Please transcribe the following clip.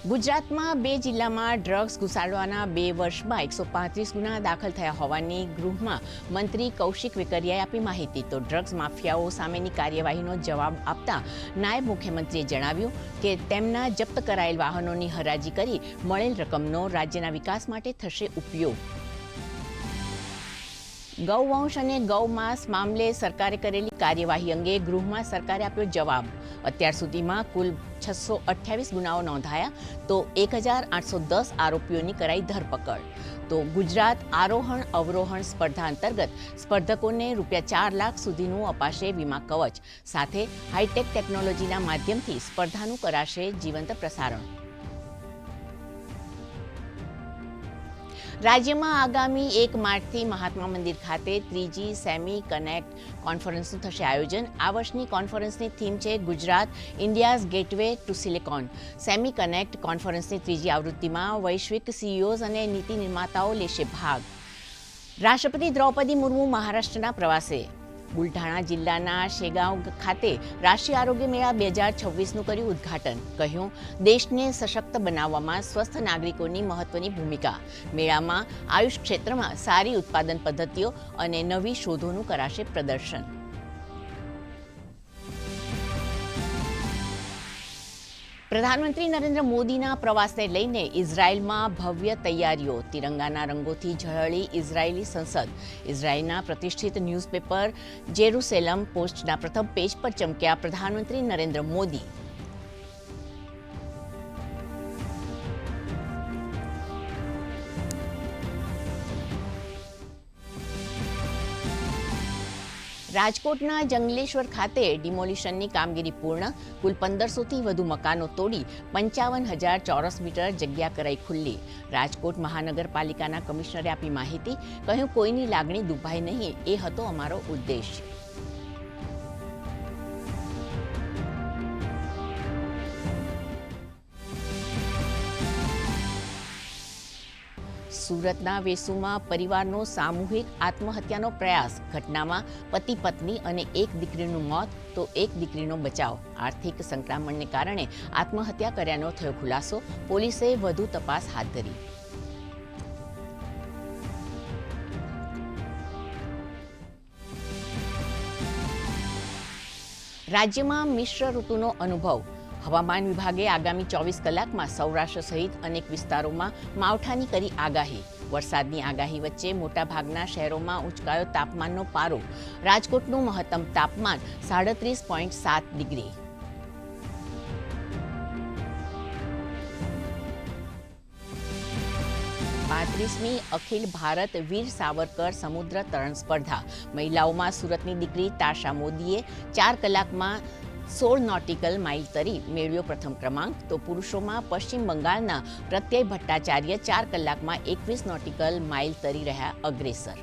ગુજરાતમાં 2 જિલ્લામાં ડ્રગ્સ ઘુસાડવાના 2 વર્ષમાં 135 ગુના દાખલ થયા હોવાની ગૃહમાં મંત્રી કૌશિક વેકરિયાએ આપી માહિતી. તો ડ્રગ્સ માફિયાઓ સામેની કાર્યવાહીનો જવાબ આપતા નાયબ મુખ્યમંત્રીએ જણાવ્યું કે તેમના જપ્ત કરાયેલ વાહનોની હરાજી કરી મળેલ રકમનો રાજ્યના વિકાસ માટે થશે ઉપયોગ. ગૌવંશ અને ગૌમાંસ મામલે સરકારે કરેલી કાર્યવાહી અંગે ગૃહમાં સરકારે આપ્યો જવાબ. અત્યાર સુધીમાં કુલ 628 ગુનાઓ નોંધાયા તો 1810 આરોપીઓની કરાઈ ધરપકડ. તો ગુજરાત આરોહણ અવરોહણ સ્પર્ધા અંતર્ગત સ્પર્ધકોને ₹4 લાખ સુધીનું અપાશે વીમા કવચ. સાથે હાઈટેક ટેકનોલોજીના માધ્યમથી સ્પર્ધાનું કરાશે જીવંત પ્રસારણ. રાજ્યમાં આગામી 1 માર્ચથી મહાત્મા મંદિર ખાતે 3G સેમી કનેક્ટ કોન્ફરન્સનું થશે આયોજન. આ વર્ષની કોન્ફરન્સની થીમ છે Gujarat India's gateway to silicon. Semi connect કોન્ફરન્સની 3જી આવૃત્તિમાં વૈશ્વિક સીઈઓઝ અને નીતિ નિર્માતાઓ લેશે ભાગ. રાષ્ટ્રપતિ દ્રૌપદી મુર્મુ મહારાષ્ટ્રના પ્રવાસે. બુલઢાણા જિલ્લાના શેગાંવ ખાતે રાષ્ટ્રીય આરોગ્ય મેળા 2026નું કર્યું ઉદ્ઘાટન. કહ્યું, દેશને સશક્ત બનાવવામાં સ્વસ્થ નાગરિકોની મહત્વની ભૂમિકા. મેળામાં આયુષ ક્ષેત્રમાં સારી ઉત્પાદન પદ્ધતિઓ અને નવી શોધોનું કરાશે પ્રદર્શન. પ્રધાનમંત્રી નરેન્દ્ર મોદીના પ્રવાસને લઈને ઇઝરાયલમાં ભવ્ય તૈયારીઓ. તિરંગાના રંગોથી ઝળહળી ઇઝરાયેલી સંસદ. ઇઝરાયલના પ્રતિષ્ઠિત ન્યૂઝપેપર જેરુસેલમ પોસ્ટના પ્રથમ પેજ પર ચમક્યા પ્રધાનમંત્રી નરેન્દ્ર મોદી. રાજકોટના જંગલેશ્વર ખાતે ડિમોલિશનની કામગીરી પૂર્ણ. કુલ 1500થી વધુ મકાનો તોડી 55,000 ચોરસ મીટર જગ્યા કરાઈ ખુલ્લી. રાજકોટ મહાનગરપાલિકાના કમિશનરે આપી માહિતી. કહ્યું, કોઈની લાગણી દુભાય નહીં, એ હતો અમારો ઉદ્દેશ્ય. સુરતના વેસુમાં પરિવારનો સામૂહિક આત્મહત્યાનો પ્રયાસ. ઘટનામાં પતિ પત્ની અને 1 દીકરીનું મોત તો 1 દીકરીનો બચાવ. આર્થિક સંકળામણને કારણે આત્મહત્યા કર્યાનો થયો ખુલાસો. પોલીસે વધુ તપાસ હાથ ધરી. રાજ્યમાં મિશ્ર ઋતુનો અનુભવ. હવામાન વિભાગે આગામી 24 કલાકમાં સૌરાષ્ટ્ર સહિત અનેક વિસ્તારોમાં માવઠાની કરી આગાહી. વરસાદની આગાહી વચ્ચે મોટાભાગના શહેરોમાં ઉંચકાયો તાપમાનનો પારો. રાજકોટનું મહત્તમ તાપમાન 37.7 ડિગ્રી. પાંત્રીસમી અખિલ ભારત વીર સાવરકર સમુદ્ર તરણ સ્પર્ધા. મહિલાઓમાં સુરતની દીકરી તાશા મોદીએ 4 કલાકમાં 16 નોટિકલ માઇલ તરી મેળવ્યો પ્રથમ ક્રમાંક. તો પુરુષોમાં પશ્ચિમ બંગાળના પ્રત્યય ભટ્ટાચાર્ય 4 કલાકમાં 21 નોટિકલ માઇલ તરી રહ્યા અગ્રેસર.